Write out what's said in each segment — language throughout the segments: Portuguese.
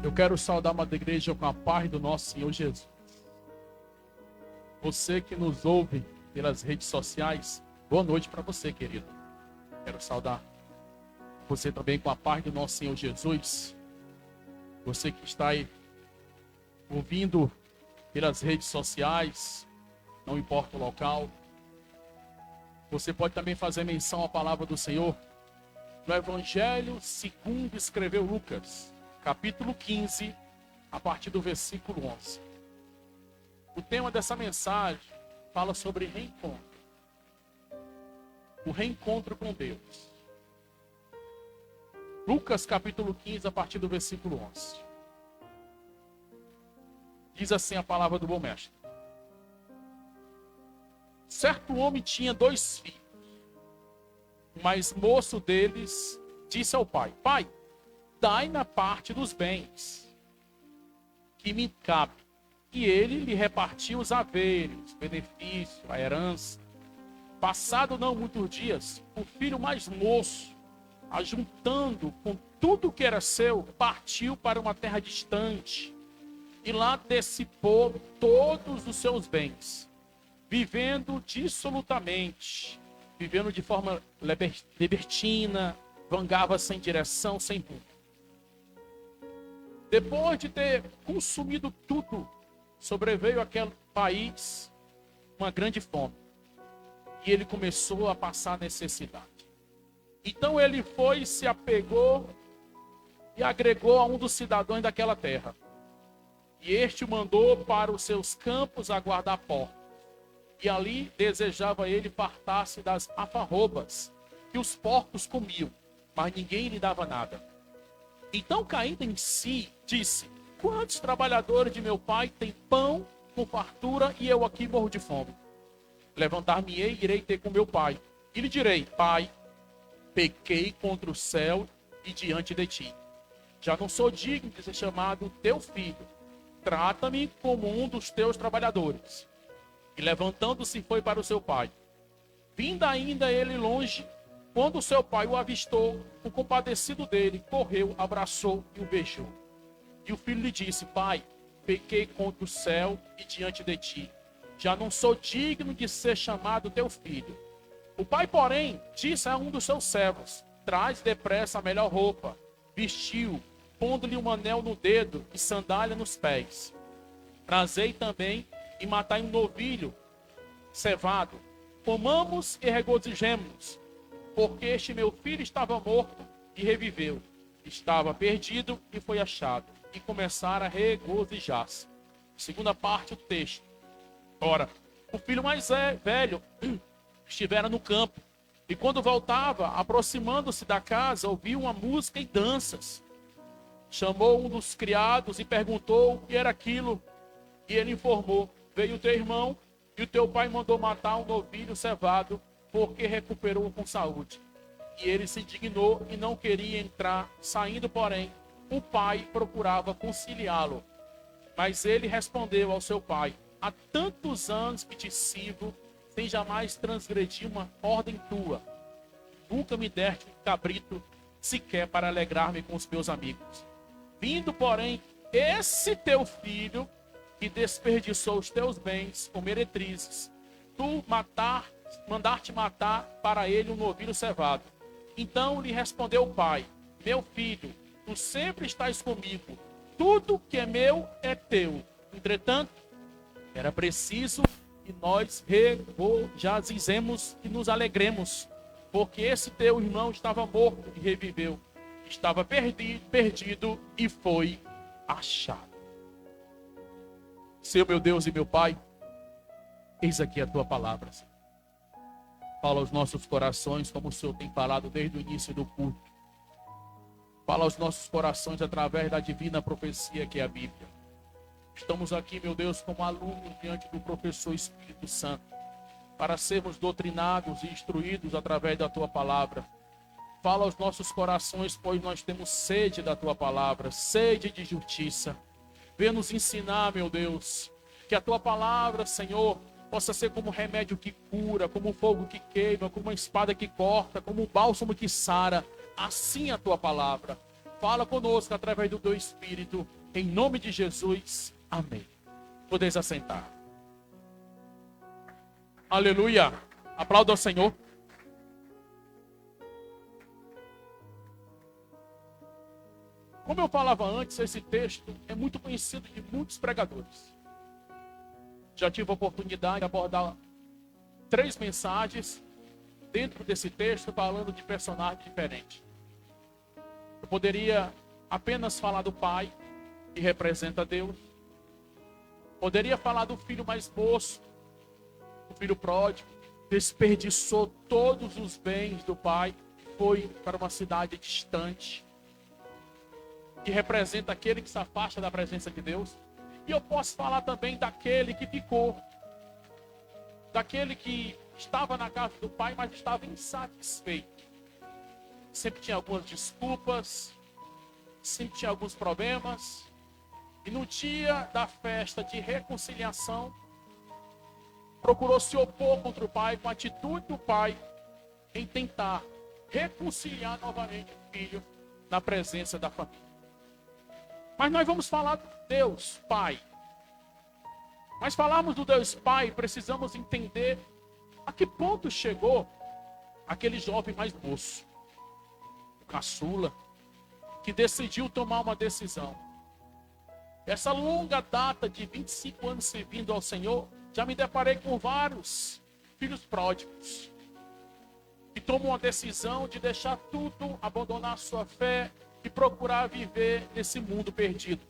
Eu quero saudar uma igreja com a paz do nosso Senhor Jesus. Você que nos ouve pelas redes sociais, boa noite para você, querido. Quero saudar você também com a paz do nosso Senhor Jesus. Você que está aí ouvindo pelas redes sociais, não importa o local. Você pode também fazer menção à palavra do Senhor no Evangelho segundo escreveu Lucas, capítulo 15, a partir do versículo 11. O tema dessa mensagem fala sobre reencontro. O reencontro com Deus. Lucas, capítulo 15, a partir do versículo 11. Diz assim a palavra do bom mestre. Certo homem tinha 2 filhos. O mais moço deles disse ao pai: Pai, dai-me a parte dos bens que me cabe. E ele lhe repartiu os haveres, benefício, a herança. Passado não muitos dias, o filho mais moço, ajuntando com tudo que era seu, partiu para uma terra distante e lá dissipou todos os seus bens, vivendo dissolutamente, vivendo de forma libertina, vagava sem direção, sem rumo. Depois de ter consumido tudo, sobreveio àquele país uma grande fome. E ele começou a passar necessidade. Então ele foi, se apegou e agregou a um dos cidadãos daquela terra. E este o mandou para os seus campos aguardar porcos. E ali desejava ele fartar-se das alfarrobas que os porcos comiam, mas ninguém lhe dava nada. Então, caindo em si, disse: Quantos trabalhadores de meu pai têm pão com fartura e eu aqui morro de fome? Levantar-me-ei e irei ter com meu pai. E lhe direi: Pai, pequei contra o céu e diante de ti. Já não sou digno de ser chamado teu filho. Trata-me como um dos teus trabalhadores. E levantando-se foi para o seu pai. Vindo ainda ele longe, quando o seu pai o avistou, o compadecido dele correu, abraçou e o beijou. E o filho lhe disse: Pai, pequei contra o céu e diante de ti. Já não sou digno de ser chamado teu filho. O pai, porém, disse a um dos seus servos: Traz depressa a melhor roupa. Vestiu, pondo-lhe um anel no dedo e sandália nos pés. Trazei também e matai um novilho cevado. Comamos e regozijemo-nos, porque este meu filho estava morto e reviveu. Estava perdido e foi achado. E começaram a regozijar-se. Segunda parte do texto. Ora, o filho mais velho estivera no campo. E quando voltava, aproximando-se da casa, ouviu uma música e danças. Chamou um dos criados e perguntou o que era aquilo. E ele informou: Veio teu irmão e o teu pai mandou matar um novilho cevado, porque recuperou com saúde. E ele se indignou e não queria entrar. Saindo, porém, o pai procurava conciliá-lo. Mas ele respondeu ao seu pai: Há tantos anos que te sirvo, sem jamais transgredir uma ordem tua. Nunca me deste um cabrito, sequer para alegrar-me com os meus amigos. Vindo, porém, esse teu filho, que desperdiçou os teus bens com meretrizes, tu mandar-te matar para ele um novilho cevado. Então lhe respondeu o pai: Meu filho, tu sempre estás comigo. Tudo que é meu é teu. Entretanto, era preciso que nós regozijemos e nos alegremos, porque esse teu irmão estava morto e reviveu. Estava perdido e foi achado. Senhor, meu Deus e meu Pai, eis aqui a tua palavra, Senhor. Fala aos nossos corações, como o Senhor tem falado desde o início do culto. Fala aos nossos corações através da divina profecia que é a Bíblia. Estamos aqui, meu Deus, como alunos diante do professor Espírito Santo, para sermos doutrinados e instruídos através da tua palavra. Fala aos nossos corações, pois nós temos sede da tua palavra, sede de justiça. Venha nos ensinar, meu Deus, que a tua palavra, Senhor, possa ser como um remédio que cura, como um fogo que queima, como uma espada que corta, como um bálsamo que sara. Assim a tua palavra. Fala conosco através do teu Espírito. Em nome de Jesus. Amém. Podeis assentar. Aleluia. Aplauda ao Senhor. Como eu falava antes, esse texto é muito conhecido de muitos pregadores. Já tive a oportunidade de abordar 3 mensagens dentro desse texto, falando de personagens diferentes. Eu poderia apenas falar do pai, que representa Deus. Poderia falar do filho mais moço, o filho pródigo, desperdiçou todos os bens do pai, foi para uma cidade distante, que representa aquele que se afasta da presença de Deus. E eu posso falar também daquele que ficou, daquele que estava na casa do pai, mas estava insatisfeito. Sempre tinha algumas desculpas, sempre tinha alguns problemas. E no dia da festa de reconciliação, procurou se opor contra o pai, com a atitude do pai em tentar reconciliar novamente o filho na presença da família. Mas nós vamos falar do Deus Pai. Mas falarmos do Deus Pai, precisamos entender a que ponto chegou aquele jovem mais moço, o caçula, que decidiu tomar uma decisão. Essa longa data de 25 anos servindo ao Senhor, já me deparei com vários filhos pródigos que tomam a decisão de deixar tudo, abandonar a sua fé e procurar viver nesse mundo perdido.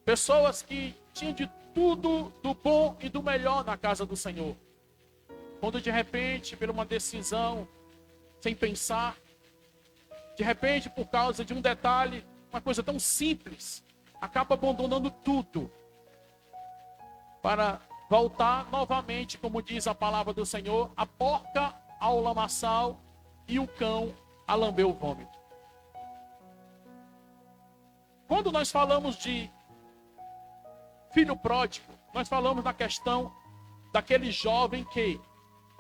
Pessoas que tinham de tudo do bom e do melhor na casa do Senhor. Quando de repente, por uma decisão, sem pensar, de repente por causa de um detalhe, uma coisa tão simples, acaba abandonando tudo para voltar novamente, como diz a palavra do Senhor, a porca ao lamaçal e o cão a lamber o vômito. Quando nós falamos de filho pródigo, nós falamos da questão daquele jovem que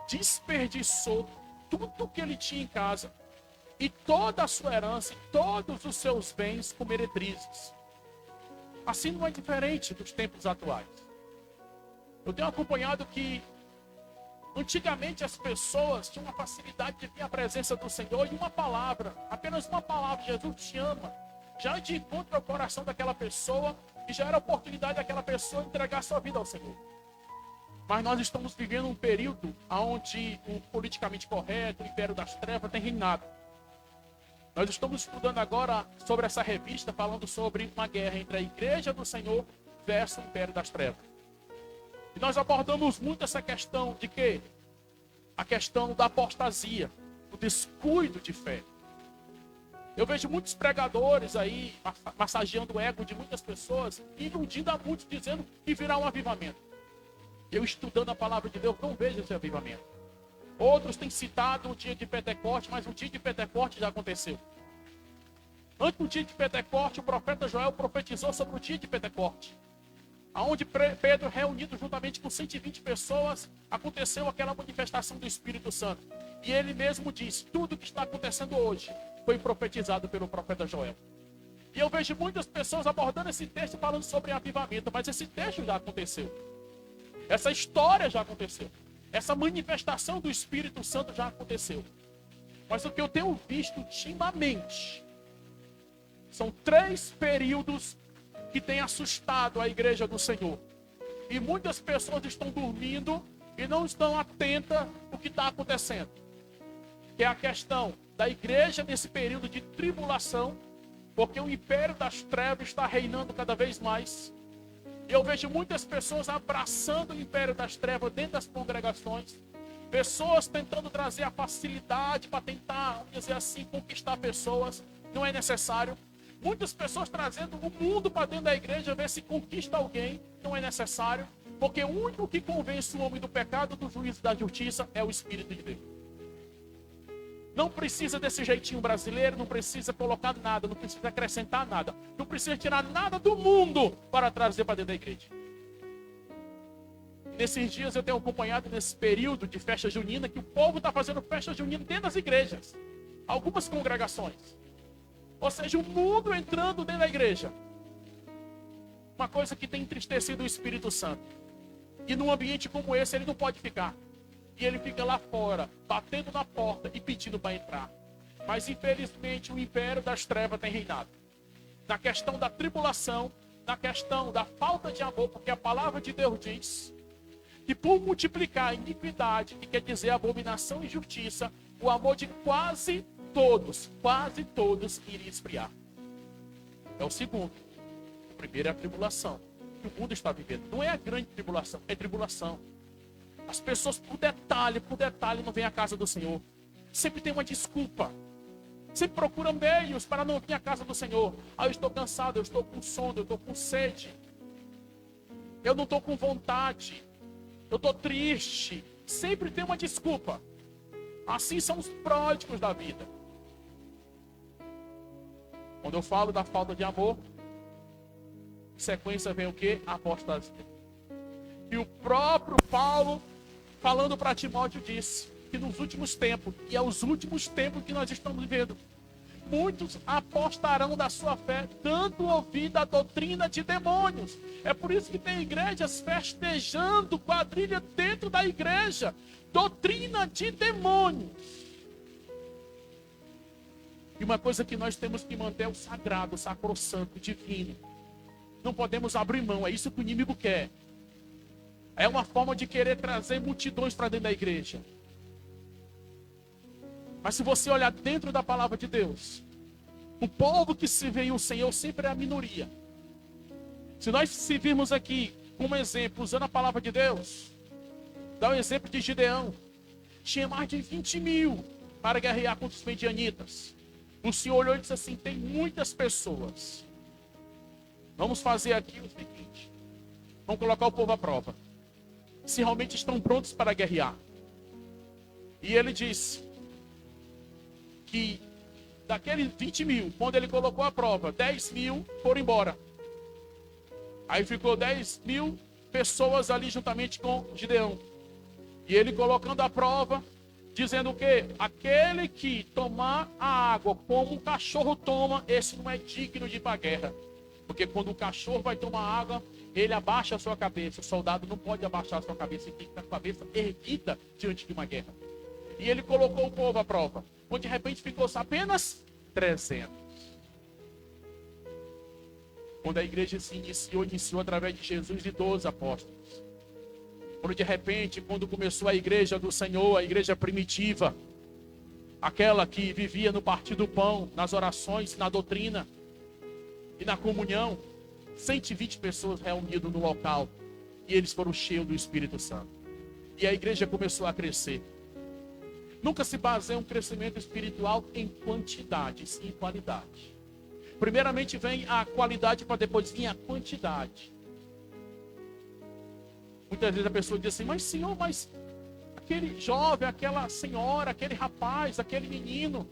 desperdiçou tudo que ele tinha em casa e toda a sua herança e todos os seus bens com meretrizes. Assim não é diferente dos tempos atuais. Eu tenho acompanhado que antigamente as pessoas tinham uma facilidade de vir à presença do Senhor e uma palavra, apenas uma palavra, Jesus te ama, já de encontro ao coração daquela pessoa e já era a oportunidade daquela pessoa entregar sua vida ao Senhor. Mas nós estamos vivendo um período onde o politicamente correto, o império das trevas tem reinado. Nós estamos estudando agora sobre essa revista, falando sobre uma guerra entre a igreja do Senhor versus o império das trevas. E nós abordamos muito essa questão de quê? A questão da apostasia, do descuido de fé. Eu vejo muitos pregadores aí massageando o ego de muitas pessoas, iludindo a muitos, dizendo que virá um avivamento. Eu, estudando a palavra de Deus, não vejo esse avivamento. Outros têm citado o dia de Pentecoste, mas o dia de Pentecoste já aconteceu. Antes do dia de Pentecoste, o profeta Joel profetizou sobre o dia de Pentecoste, aonde Pedro, reunido juntamente com 120 pessoas, aconteceu aquela manifestação do Espírito Santo. E ele mesmo diz, tudo que está acontecendo hoje foi profetizado pelo profeta Joel. E eu vejo muitas pessoas abordando esse texto falando sobre avivamento, mas esse texto já aconteceu. Essa história já aconteceu. Essa manifestação do Espírito Santo já aconteceu. Mas o que eu tenho visto ultimamente são 3 períodos que têm assustado a igreja do Senhor. E muitas pessoas estão dormindo e não estão atentas ao que está acontecendo. Que é a questão da igreja nesse período de tribulação, porque o império das trevas está reinando cada vez mais. E eu vejo muitas pessoas abraçando o império das trevas dentro das congregações. Pessoas tentando trazer a facilidade para tentar, vamos dizer assim, conquistar pessoas. Não é necessário. Muitas pessoas trazendo o mundo para dentro da igreja, ver se conquista alguém. Não é necessário. Porque o único que convence o homem do pecado, do juízo e da justiça é o Espírito de Deus. Não precisa desse jeitinho brasileiro, não precisa colocar nada, não precisa acrescentar nada. Não precisa tirar nada do mundo para trazer para dentro da igreja. Nesses dias eu tenho acompanhado nesse período de festa junina que o povo está fazendo festa junina dentro das igrejas. Algumas congregações. Ou seja, o mundo entrando dentro da igreja. Uma coisa que tem entristecido o Espírito Santo. E num ambiente como esse ele não pode ficar. E ele fica lá fora, batendo na porta e pedindo para entrar. Mas infelizmente o império das trevas tem reinado. Na questão da tribulação, na questão da falta de amor, porque a palavra de Deus diz que por multiplicar a iniquidade, que quer dizer abominação e injustiça, o amor de quase todos iria esfriar. É o segundo. O primeiro é a tribulação, que o mundo está vivendo. Não é a grande tribulação, é tribulação. As pessoas, por detalhe, não vêm à casa do Senhor. Sempre tem uma desculpa. Sempre procura meios para não vir à casa do Senhor. Eu estou cansado, eu estou com sono, eu estou com sede. Eu não estou com vontade. Eu estou triste. Sempre tem uma desculpa. Assim são os pródigos da vida. Quando eu falo da falta de amor, em sequência vem o quê? A apostasia. E o próprio Paulo, falando para Timóteo, disse que nos últimos tempos, e é os últimos tempos que nós estamos vivendo, muitos apostarão da sua fé, dando ouvido à doutrina de demônios. É por isso que tem igrejas festejando quadrilha dentro da igreja. Doutrina de demônios. E uma coisa que nós temos que manter é o sagrado, o sacrossanto, o divino. Não podemos abrir mão, é isso que o inimigo quer. É uma forma de querer trazer multidões para dentro da igreja. Mas se você olhar dentro da palavra de Deus, o povo que se vê em o Senhor sempre é a minoria. Se nós se virmos aqui como exemplo, usando a palavra de Deus, dá o exemplo de Gideão. Tinha mais de 20 mil para guerrear contra os medianitas. O Senhor olhou e disse assim, tem muitas pessoas. Vamos fazer aqui o seguinte. Vamos colocar o povo à prova. Se realmente estão prontos para guerrear. E ele disse que daqueles 20 mil, quando ele colocou a prova, 10 mil foram embora. Aí ficou 10 mil pessoas ali juntamente com Gideão. E ele colocando a prova, dizendo o quê? Aquele que tomar a água como um cachorro toma, esse não é digno de ir para a guerra. Porque quando o cachorro vai tomar água, ele abaixa a sua cabeça. O soldado não pode abaixar a sua cabeça, ele tem que estar com a cabeça erguida diante de uma guerra. E ele colocou o povo à prova. Quando de repente ficou apenas 300. Quando a igreja se iniciou através de Jesus e 12 apóstolos. Quando de repente, quando começou a igreja do Senhor, a igreja primitiva, aquela que vivia no partir do pão, nas orações, na doutrina e na comunhão, 120 pessoas reunidas no local. E eles foram cheios do Espírito Santo. E a igreja começou a crescer. Nunca se baseia um crescimento espiritual em quantidade, sim em qualidade. Primeiramente vem a qualidade para depois vir a quantidade. Muitas vezes a pessoa diz assim, mas Senhor, mas aquele jovem, aquela senhora, aquele rapaz, aquele menino,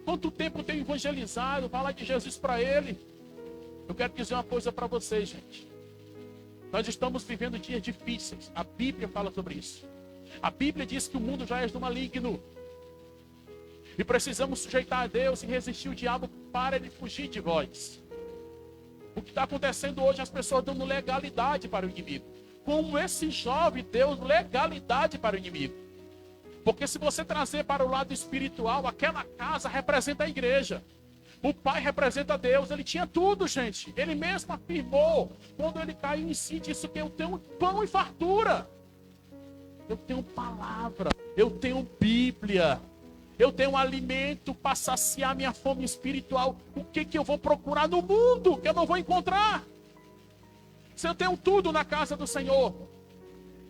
quanto tempo eu tenho evangelizado, falar de Jesus para ele? Eu quero dizer uma coisa para vocês, gente. Nós estamos vivendo dias difíceis. A Bíblia fala sobre isso. A Bíblia diz que o mundo já é do maligno. E precisamos sujeitar a Deus e resistir o diabo para ele fugir de vós. O que está acontecendo hoje, as pessoas dando legalidade para o inimigo. Como esse jovem deu legalidade para o inimigo. Porque se você trazer para o lado espiritual, aquela casa representa a igreja. O pai representa Deus, ele tinha tudo, gente. Ele mesmo afirmou, quando ele caiu em si, disse que eu tenho pão e fartura. Eu tenho palavra, eu tenho Bíblia, eu tenho alimento para saciar minha fome espiritual. O que eu vou procurar no mundo que eu não vou encontrar? Se eu tenho tudo na casa do Senhor.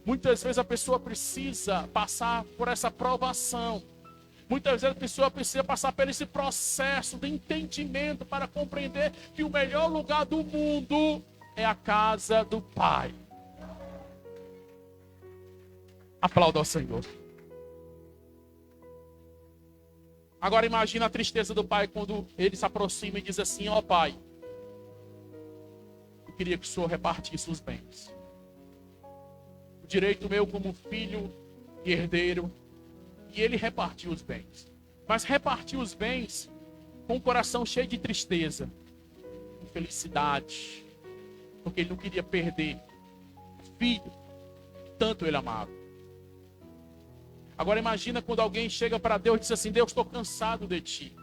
Muitas vezes a pessoa precisa passar por essa provação. Muitas vezes a pessoa precisa passar por esse processo de entendimento para compreender que o melhor lugar do mundo é a casa do Pai. Aplauda ao Senhor. Agora imagina a tristeza do pai quando ele se aproxima e diz assim, ó pai, eu queria que o Senhor repartisse os bens. O direito meu como filho e herdeiro. E ele repartiu os bens. Mas repartiu os bens com o coração cheio de tristeza, infelicidade, porque ele não queria perder o filho, tanto ele amava. Agora imagina quando alguém chega para Deus e diz assim: Deus, estou cansado de ti.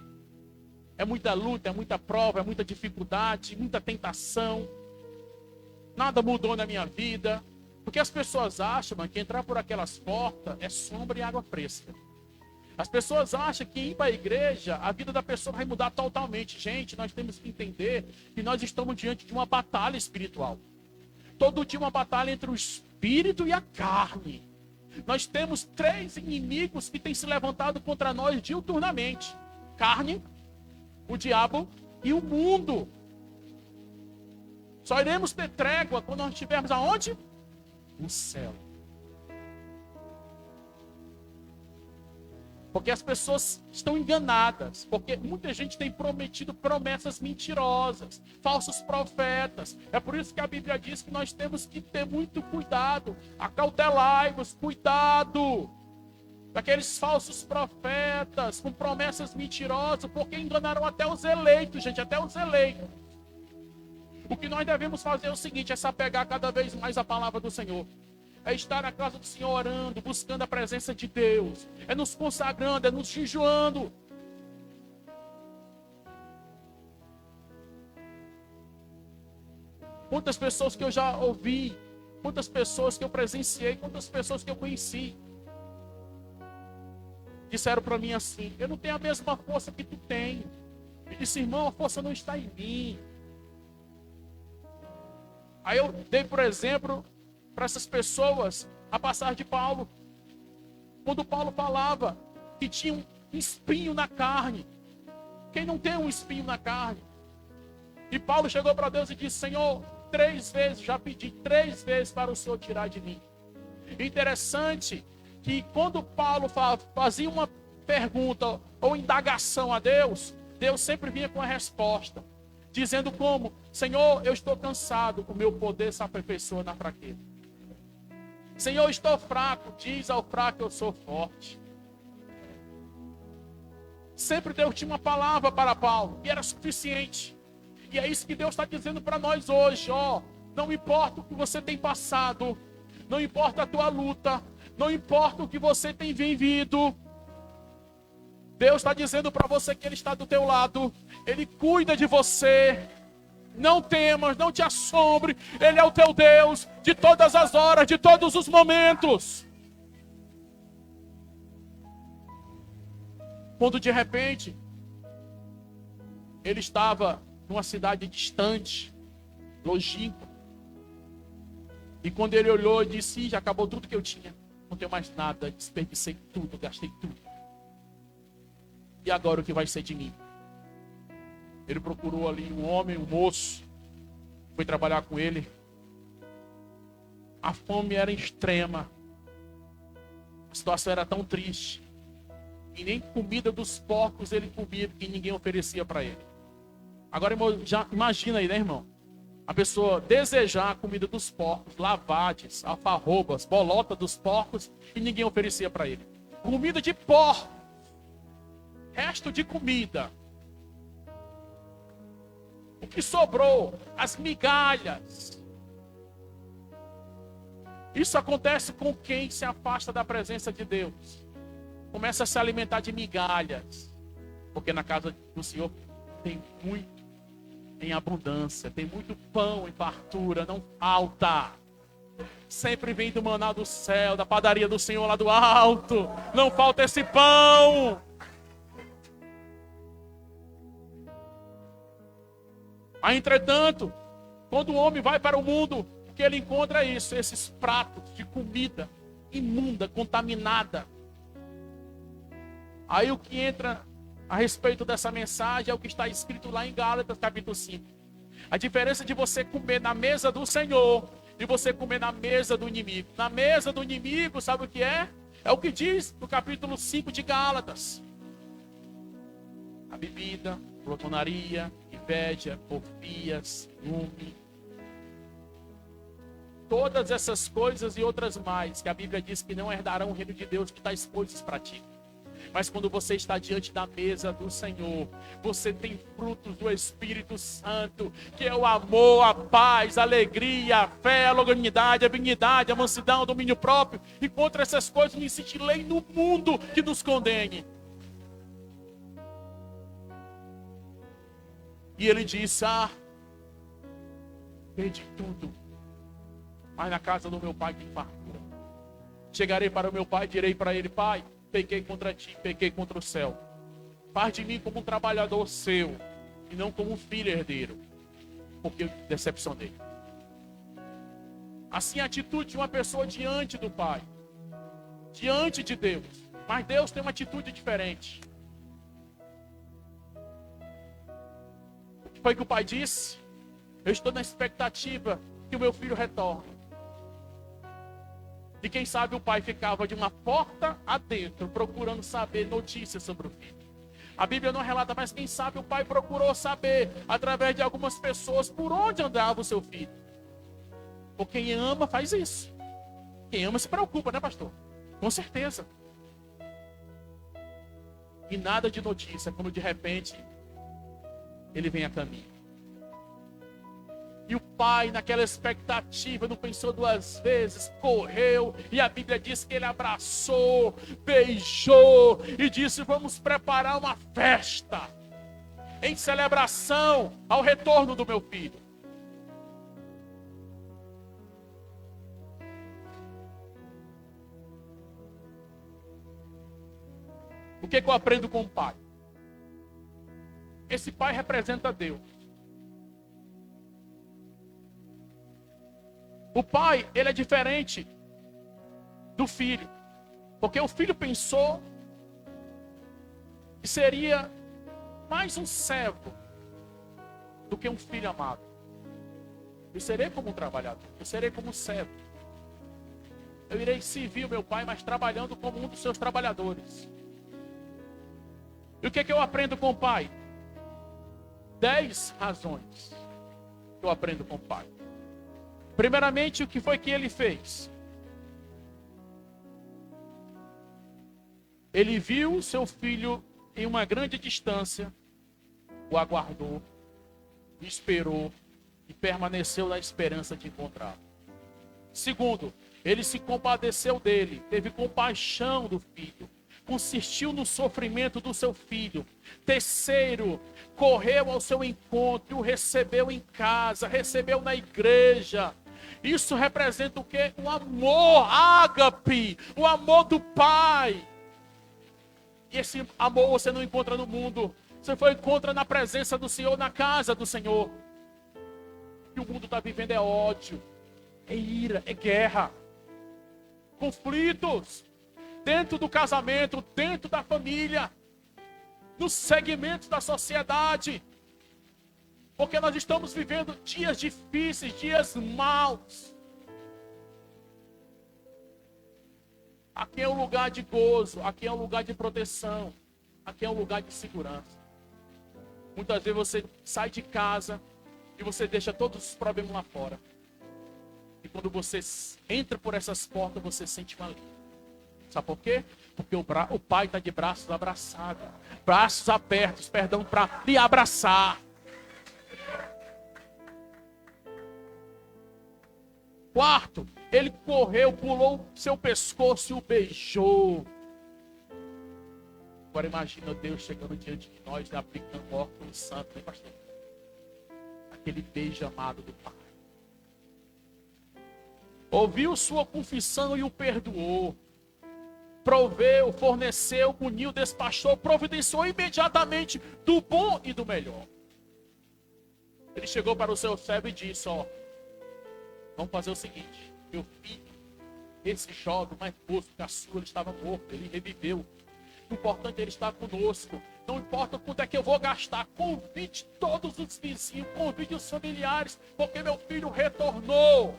É muita luta, é muita prova, é muita dificuldade, muita tentação. Nada mudou na minha vida. Porque as pessoas acham, mano, que entrar por aquelas portas é sombra e água fresca. As pessoas acham que ir para a igreja, a vida da pessoa vai mudar totalmente. Gente, nós temos que entender que nós estamos diante de uma batalha espiritual. Todo dia uma batalha entre o espírito e a carne. Nós temos 3 inimigos que têm se levantado contra nós diuturnamente: carne, o diabo e o mundo. Só iremos ter trégua quando nós estivermos aonde? No céu. Porque as pessoas estão enganadas. Porque muita gente tem prometido promessas mentirosas, falsos profetas. É por isso que a Bíblia diz que nós temos que ter muito cuidado. Acautelai-vos, cuidado daqueles falsos profetas com promessas mentirosas, porque enganaram até os eleitos, gente, até os eleitos. O que nós devemos fazer é o seguinte: é se apegar cada vez mais à palavra do Senhor. É estar na casa do Senhor orando, buscando a presença de Deus. É nos consagrando, é nos jejuando. Quantas pessoas que eu já ouvi, quantas pessoas que eu presenciei, quantas pessoas que eu conheci, disseram para mim assim: eu não tenho a mesma força que tu tem. E disse: irmão, a força não está em mim. Aí eu dei, por exemplo, para essas pessoas a passagem de Paulo. Quando Paulo falava que tinha um espinho na carne. Quem não tem um espinho na carne? E Paulo chegou para Deus e disse: Senhor, 3 vezes, já pedi 3 vezes para o Senhor tirar de mim. Interessante que quando Paulo fazia uma pergunta ou indagação a Deus, Deus sempre vinha com a resposta. Dizendo como: Senhor, eu estou cansado, o meu poder se aperfeiçoa na fraqueza. Senhor, eu estou fraco, diz ao fraco eu sou forte. Sempre Deus tinha uma palavra para Paulo, e era suficiente. E é isso que Deus está dizendo para nós hoje, ó. Não importa o que você tem passado, não importa a tua luta, não importa o que você tem vivido, Deus está dizendo para você que Ele está do teu lado. Ele cuida de você. Não temas, não te assombre. Ele é o teu Deus de todas as horas, de todos os momentos. Quando de repente ele estava numa cidade distante, longínqua. E quando ele olhou e disse: já acabou tudo que eu tinha. Não tenho mais nada, desperdicei tudo, gastei tudo. E agora o que vai ser de mim? Ele procurou ali um homem, um moço, foi trabalhar com ele. A fome era extrema. A situação era tão triste. E nem comida dos porcos ele comia, porque ninguém oferecia para ele. Agora já imagina aí, né, irmão? A pessoa desejar a comida dos porcos, lavades, alfarrobas, bolota dos porcos, e ninguém oferecia para ele. Comida de porco. Resto de comida. O que sobrou, as migalhas. Isso acontece com quem se afasta da presença de Deus. Começa a se alimentar de migalhas. Porque na casa do Senhor tem muito, em abundância. Tem muito pão em fartura, não falta. Sempre vem do maná do céu, da padaria do Senhor lá do alto. Não falta esse pão. Aí, entretanto, quando o homem vai para o mundo, o que ele encontra é isso, esses pratos de comida imunda, contaminada. Aí o que entra a respeito dessa mensagem é o que está escrito lá em Gálatas capítulo 5. A diferença de você comer na mesa do Senhor e você comer na mesa do inimigo. Na mesa do inimigo, sabe o que é? É o que diz no capítulo 5 de Gálatas. A bebida, glutonaria, inveja, porfias, ciúme. Todas essas coisas e outras mais que a Bíblia diz que não herdarão o reino de Deus, que tais coisas praticam. Mas quando você está diante da mesa do Senhor, você tem frutos do Espírito Santo, que é o amor, a paz, a alegria, a fé, a longanimidade, a benignidade, a mansidão, o domínio próprio. E contra essas coisas não existe lei no mundo que nos condene. E ele disse: perdi tudo, mas na casa do meu pai tem fartura. Chegarei para o meu pai e direi para ele: pai, pequei contra ti, pequei contra o céu. Faz de mim como um trabalhador seu, e não como um filho herdeiro, porque eu decepcionei. Assim é a atitude de uma pessoa diante do pai, diante de Deus. Mas Deus tem uma atitude diferente. O que foi que o pai disse? Eu estou na expectativa que o meu filho retorne. E quem sabe o pai ficava de uma porta adentro, procurando saber notícias sobre o filho. A Bíblia não relata, mas quem sabe o pai procurou saber, através de algumas pessoas, por onde andava o seu filho. Porque quem ama faz isso. Quem ama se preocupa, né, pastor? Com certeza. E nada de notícia, quando de repente ele vem a caminho. E o pai, naquela expectativa, não pensou duas vezes, correu. E a Bíblia diz que ele abraçou, beijou e disse: vamos preparar uma festa em celebração ao retorno do meu filho. O que eu aprendo com o pai? Esse pai representa Deus. O pai, ele é diferente do filho. Porque o filho pensou que seria mais um servo do que um filho amado. Eu serei como um trabalhador, eu serei como um servo. Eu irei servir o meu pai, mas trabalhando como um dos seus trabalhadores. E o que eu aprendo com o pai? 10 razões que eu aprendo com o pai. Primeiramente, o que foi que ele fez? Ele viu seu filho em uma grande distância, o aguardou, esperou e permaneceu na esperança de encontrá-lo. Segundo, ele se compadeceu dele, teve compaixão do filho, consistiu no sofrimento do seu filho. Terceiro, correu ao seu encontro, o recebeu em casa, recebeu na igreja. Isso representa o quê? O amor, ágape, o amor do pai. E esse amor você não encontra no mundo, você encontra na presença do Senhor, na casa do Senhor. E o mundo está vivendo é ódio, é ira, é guerra, conflitos, dentro do casamento, dentro da família, nos segmentos da sociedade. Porque nós estamos vivendo dias difíceis, dias maus. Aqui é um lugar de gozo, aqui é um lugar de proteção, aqui é um lugar de segurança. Muitas vezes você sai de casa e você deixa todos os problemas lá fora. E quando você entra por essas portas, você sente um alívio. Sabe por quê? Porque o pai está de braços abraçados, braços abertos, perdão, para lhe abraçar. Quarto, ele correu, pulou seu pescoço e o beijou. Agora imagina Deus chegando diante de nós, aplicando o óculos santo, né, pastor? Aquele beijo amado do pai. Ouviu sua confissão e o perdoou. Proveu, forneceu, uniu, despachou, providenciou imediatamente do bom e do melhor. Ele chegou para o seu servo e disse: vamos fazer o seguinte, meu filho, esse jovem mais moço, caçula, ele estava morto, ele reviveu. O importante é ele estar conosco. Não importa quanto é que eu vou gastar, convide todos os vizinhos, convide os familiares, porque meu filho retornou.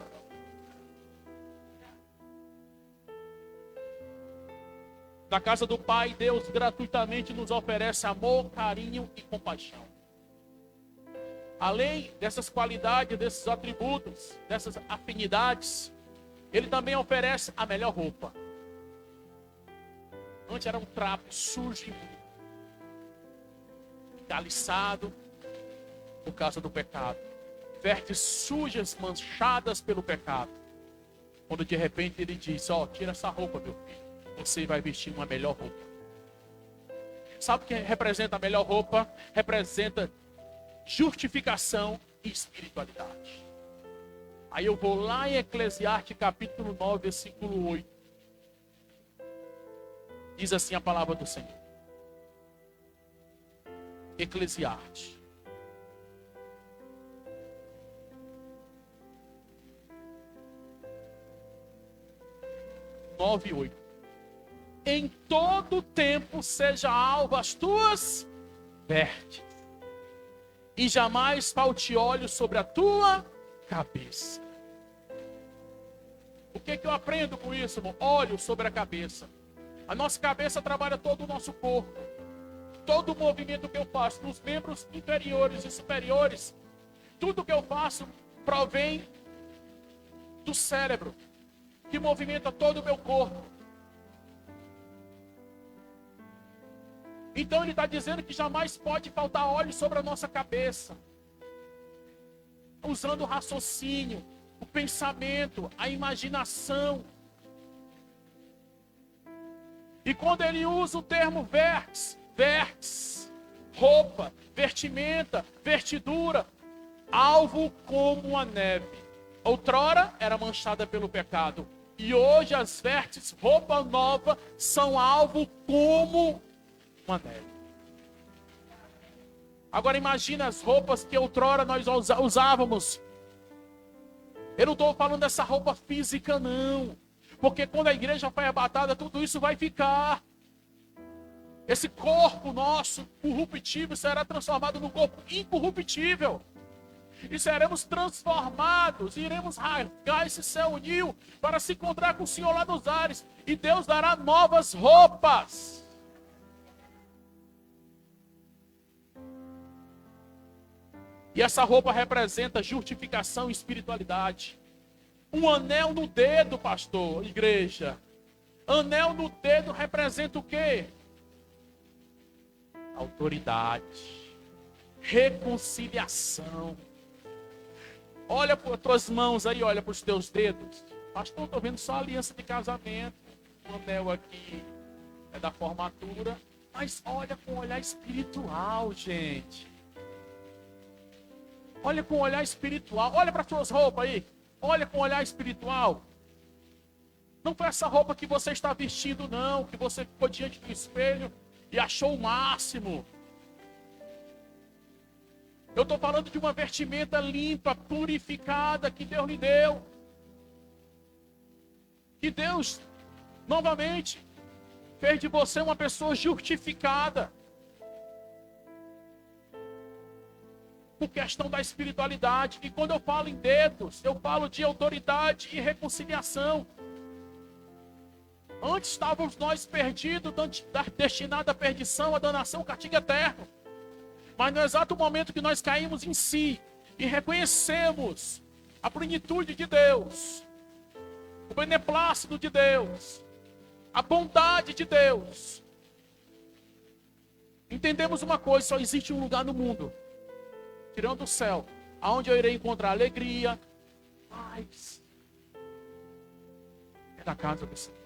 Na casa do Pai, Deus gratuitamente nos oferece amor, carinho e compaixão. Além dessas qualidades, desses atributos, dessas afinidades, Ele também oferece a melhor roupa. Antes era um trapo sujo, caliçado por causa do pecado. Vestes sujas, manchadas pelo pecado. Quando de repente ele diz, ó, tira essa roupa, meu filho. Você vai vestir uma melhor roupa. Sabe o que representa a melhor roupa? Representa justificação e espiritualidade. Aí eu vou lá em Eclesiastes capítulo 9, versículo 8. Diz assim a palavra do Senhor. Eclesiastes. Nove e 8. Em todo tempo seja alva as tuas vestes, e jamais falte óleo sobre a tua cabeça. O que eu aprendo com isso, irmão? Óleo sobre a cabeça. A nossa cabeça trabalha todo o nosso corpo. Todo o movimento que eu faço nos membros inferiores e superiores, tudo que eu faço provém do cérebro, que movimenta todo o meu corpo. Então ele está dizendo que jamais pode faltar óleo sobre a nossa cabeça. Usando o raciocínio, o pensamento, a imaginação. E quando ele usa o termo vestes, roupa, vestimenta, vestidura, alvo como a neve. Outrora era manchada pelo pecado. E hoje as vestes, roupa nova, são alvo como uma neve. Agora imagina as roupas que outrora nós usávamos. Eu não estou falando dessa roupa física não. Porque quando a igreja foi arrebatada, tudo isso vai ficar. Esse corpo nosso, corruptível, será transformado num corpo incorruptível. E seremos transformados, iremos rasgar esse céu nil para se encontrar com o Senhor lá nos ares. E Deus dará novas roupas. E essa roupa representa justificação e espiritualidade. Um anel no dedo, pastor, igreja. Anel no dedo representa o quê? Autoridade. Reconciliação. Olha para as tuas mãos aí, olha para os teus dedos. Pastor, estou vendo só aliança de casamento. O anel aqui é da formatura. Mas olha com um olhar espiritual, gente. Olha com um olhar espiritual. Olha para as tuas roupas aí. Olha com um olhar espiritual. Não foi essa roupa que você está vestindo, não. Que você ficou diante do espelho e achou o máximo. Eu estou falando de uma vestimenta limpa, purificada, que Deus lhe deu. Que Deus, novamente, fez de você uma pessoa justificada. Por questão da espiritualidade. E quando eu falo em dedos, eu falo de autoridade e reconciliação. Antes estávamos nós perdidos, destinados à perdição, à danação, castigo eterno. Mas no exato momento que nós caímos em si e reconhecemos a plenitude de Deus, o beneplácito de Deus, a bondade de Deus, entendemos uma coisa: só existe um lugar no mundo, tirando o céu, aonde eu irei encontrar alegria, paz. É da casa do Senhor.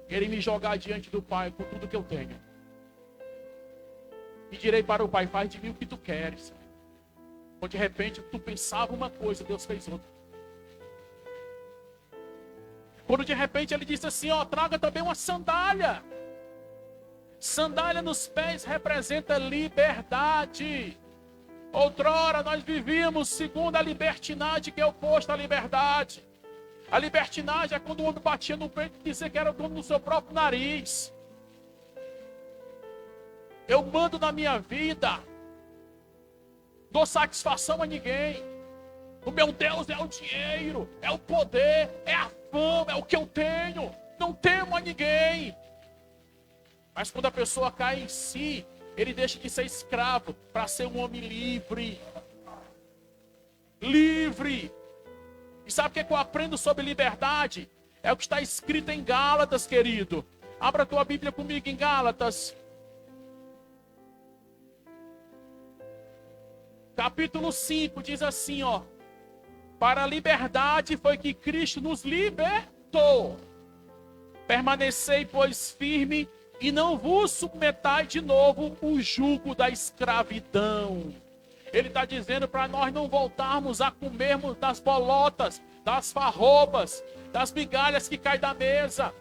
Irei me jogar diante do Pai com tudo que eu tenho. E direi para o Pai: faz de mim o que tu queres. Quando de repente tu pensava uma coisa, Deus fez outra. Quando de repente ele disse assim: ó, traga também uma sandália. Sandália nos pés representa liberdade. Outrora nós vivíamos segundo a libertinagem, que é oposto à liberdade. A libertinagem é quando o homem batia no peito e dizia que era dono do seu próprio nariz. Eu mando na minha vida. Dou satisfação a ninguém. O meu Deus é o dinheiro, é o poder, é a fama, é o que eu tenho. Não temo a ninguém. Mas quando a pessoa cai em si, ele deixa de ser escravo para ser um homem livre. Livre. E sabe o que eu aprendo sobre liberdade? É o que está escrito em Gálatas, querido. Abra a tua Bíblia comigo em Gálatas. Capítulo 5 diz assim, ó. Para a liberdade foi que Cristo nos libertou. Permanecei, pois, firme e não vos submetai de novo o jugo da escravidão. Ele está dizendo para nós não voltarmos a comermos das bolotas, das farrobas, das migalhas que caem da mesa.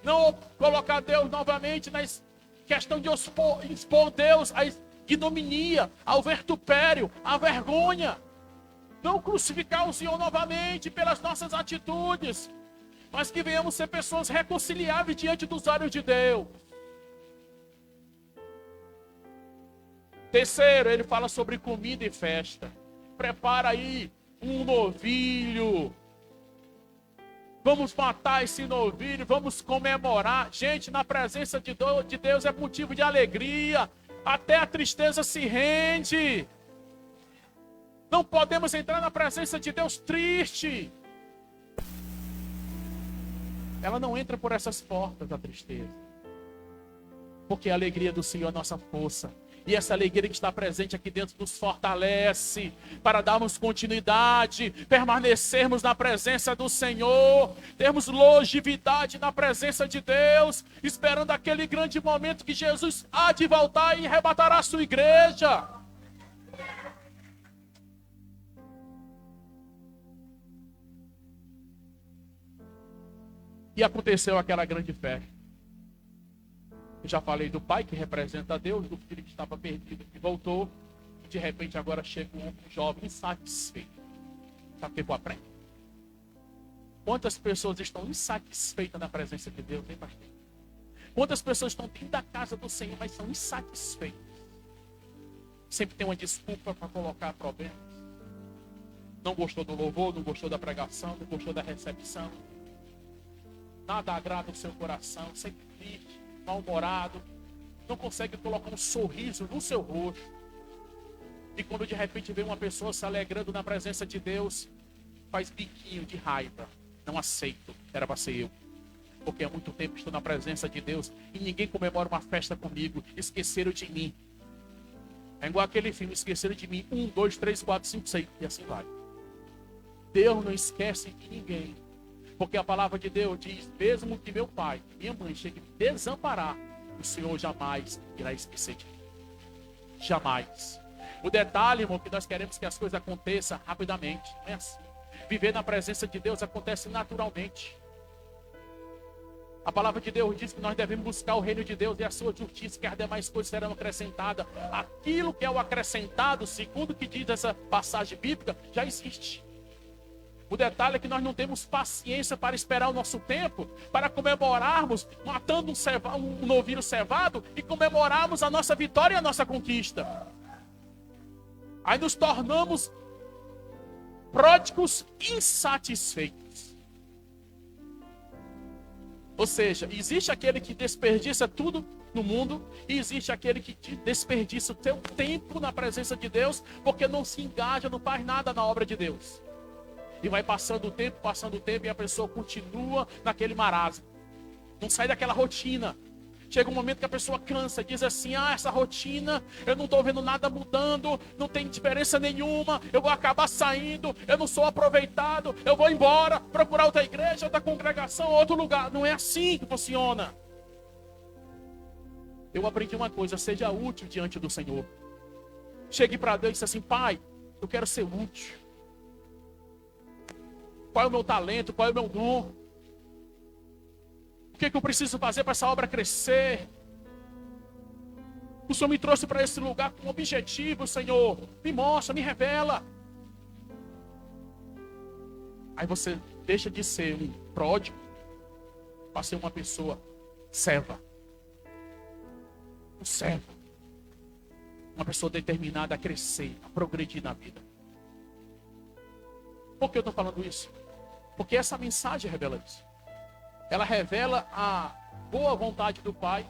Não colocar Deus novamente na questão de expor Deus à ignominia, ao vitupério, à vergonha. Não crucificar o Senhor novamente pelas nossas atitudes, mas que venhamos ser pessoas reconciliáveis diante dos olhos de Deus. Terceiro, ele fala sobre comida e festa. Prepara aí um novilho. Vamos matar esse novilho, vamos comemorar. Gente, na presença de Deus é motivo de alegria. Até a tristeza se rende. Não podemos entrar na presença de Deus triste. Ela não entra por essas portas da tristeza. Porque a alegria do Senhor é a nossa força. E essa alegria que está presente aqui dentro nos fortalece para darmos continuidade, permanecermos na presença do Senhor, termos longevidade na presença de Deus, esperando aquele grande momento que Jesus há de voltar e arrebatará a sua igreja. E aconteceu aquela grande festa. Eu já falei do pai que representa Deus, do filho que estava perdido que voltou. E de repente agora chega um jovem insatisfeito. Sabe o que eu aprendo? Quantas pessoas estão insatisfeitas na presença de Deus, hein, pastor? Quantas pessoas estão dentro da casa do Senhor, mas são insatisfeitas? Sempre tem uma desculpa para colocar problemas. Não gostou do louvor, não gostou da pregação, não gostou da recepção. Nada agrada o seu coração, sempre triste, mal-humorado, não consegue colocar um sorriso no seu rosto. E quando de repente vê uma pessoa se alegrando na presença de Deus, faz biquinho de raiva. Não aceito, era para ser eu. Porque há muito tempo estou na presença de Deus e ninguém comemora uma festa comigo. Esqueceram de mim. É igual aquele filme, esqueceram de mim. 1, 2, 3, 4, 5, 6 e assim vai. Deus não esquece de ninguém. Porque a palavra de Deus diz, mesmo que meu pai e minha mãe cheguem a me desamparar, o Senhor jamais irá esquecer de mim. Jamais. O detalhe, irmão, que nós queremos que as coisas aconteçam rapidamente. Não é assim. Viver na presença de Deus acontece naturalmente. A palavra de Deus diz que nós devemos buscar o reino de Deus e a sua justiça, que as demais coisas serão acrescentadas. Aquilo que é o acrescentado, segundo o que diz essa passagem bíblica, já existe. O detalhe é que nós não temos paciência para esperar o nosso tempo, para comemorarmos, matando um novilho cevado e comemorarmos a nossa vitória e a nossa conquista. Aí nos tornamos pródigos insatisfeitos. Ou seja, existe aquele que desperdiça tudo no mundo e existe aquele que desperdiça o seu tempo na presença de Deus porque não se engaja, não faz nada na obra de Deus. E vai passando o tempo e a pessoa continua naquele marasmo. Não sai daquela rotina. Chega um momento que a pessoa cansa, diz assim, essa rotina, eu não estou vendo nada mudando, não tem diferença nenhuma, eu vou acabar saindo, eu não sou aproveitado, eu vou embora, procurar outra igreja, outra congregação, outro lugar. Não é assim que funciona. Eu aprendi uma coisa, seja útil diante do Senhor. Chegue para Deus e disse assim, Pai, eu quero ser útil. Qual é o meu talento? Qual é o meu dom? O que eu preciso fazer para essa obra crescer? O Senhor me trouxe para esse lugar com um objetivo, Senhor. Me mostra, me revela. Aí você deixa de ser um pródigo para ser uma pessoa serva. Um servo. Uma pessoa determinada a crescer, a progredir na vida. Por que eu estou falando isso? Porque essa mensagem revela isso. Ela revela a boa vontade do Pai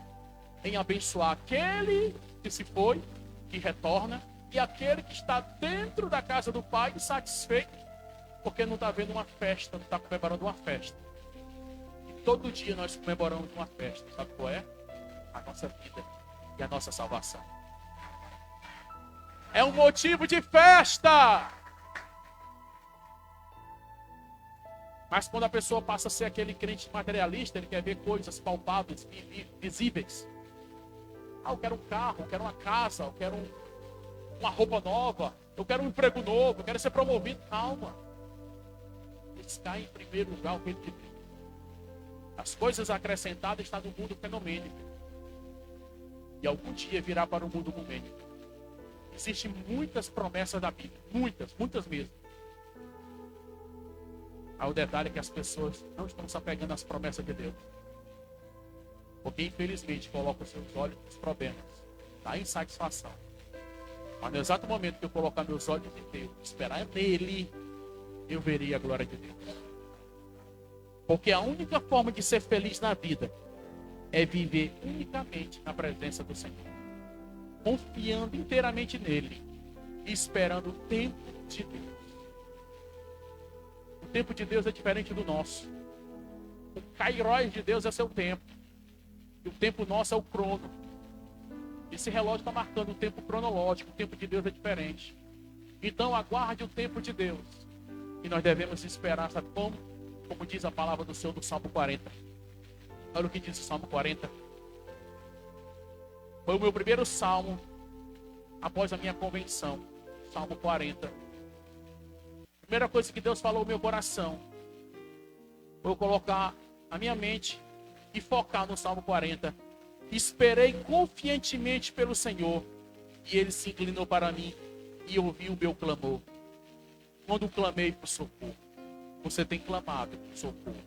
em abençoar aquele que se foi, que retorna, e aquele que está dentro da casa do Pai, insatisfeito, porque não está vendo uma festa, não está comemorando uma festa. todo dia nós comemoramos uma festa. Sabe qual é? A nossa vida e a nossa salvação. É um motivo de festa. Mas quando a pessoa passa a ser aquele crente materialista, ele quer ver coisas palpáveis, visíveis. Eu quero um carro, eu quero uma casa, eu quero uma roupa nova, eu quero um emprego novo, eu quero ser promovido. Calma. Eles caem em primeiro lugar o reino de Deus. As coisas acrescentadas estão no mundo fenomênico. E algum dia virá para o mundo numênico. Existem muitas promessas da Bíblia. Muitas mesmo. Aí o detalhe é que as pessoas não estão se apegando às promessas de Deus. Porque infelizmente colocam seus olhos nos problemas, na insatisfação. Mas no exato momento que eu colocar meus olhos em Deus, esperar nele, eu verei a glória de Deus. Porque a única forma de ser feliz na vida é viver unicamente na presença do Senhor. Confiando inteiramente nele e esperando o tempo de Deus. O tempo de Deus é diferente do nosso. O Kairos de Deus é seu tempo. E o tempo nosso é o crono. Esse relógio está marcando o tempo cronológico. O tempo de Deus é diferente. Então aguarde o tempo de Deus. E nós devemos esperar, sabe como? Como diz a palavra do Senhor no Salmo 40. Olha o que diz o Salmo 40. Foi o meu primeiro salmo após a minha convenção. Salmo 40. Primeira coisa que Deus falou no meu coração foi eu colocar a minha mente e focar no Salmo 40. Esperei confiantemente pelo Senhor e Ele se inclinou para mim e ouviu o meu clamor. Quando clamei por socorro, você tem clamado por socorro.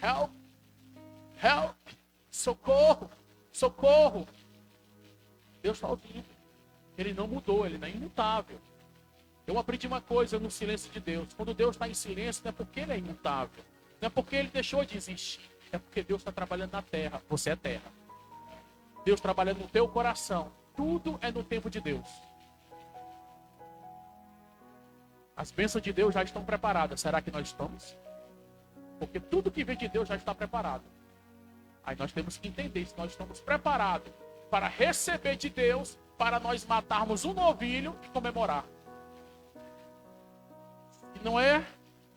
Help, help, socorro, socorro. Deus está ouvindo. Ele não mudou, Ele não é imutável. Eu aprendi uma coisa no silêncio de Deus. Quando Deus está em silêncio, não é porque Ele é imutável. Não é porque Ele deixou de existir. É porque Deus está trabalhando na terra. Você é terra. Deus trabalhando no teu coração. Tudo é no tempo de Deus. As bênçãos de Deus já estão preparadas. Será que nós estamos? Porque tudo que vem de Deus já está preparado. Aí nós temos que entender se nós estamos preparados para receber de Deus, para nós matarmos um novilho e comemorar. E não é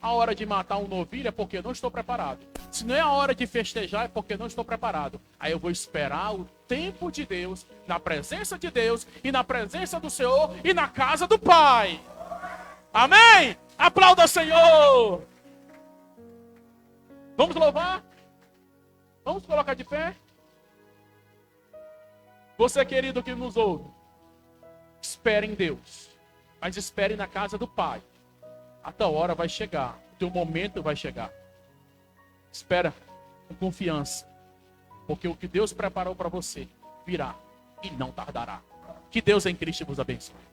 a hora de matar um novilho, é porque eu não estou preparado. Se não é a hora de festejar, é porque eu não estou preparado. Aí eu vou esperar o tempo de Deus, na presença de Deus, e na presença do Senhor, e na casa do Pai. Amém? Aplauda o Senhor. Vamos louvar? Vamos colocar de pé? Você, querido, que nos ouve, espere em Deus, mas espere na casa do Pai. A tua hora vai chegar, o teu momento vai chegar. Espera com confiança, porque o que Deus preparou para você virá e não tardará. Que Deus em Cristo vos abençoe.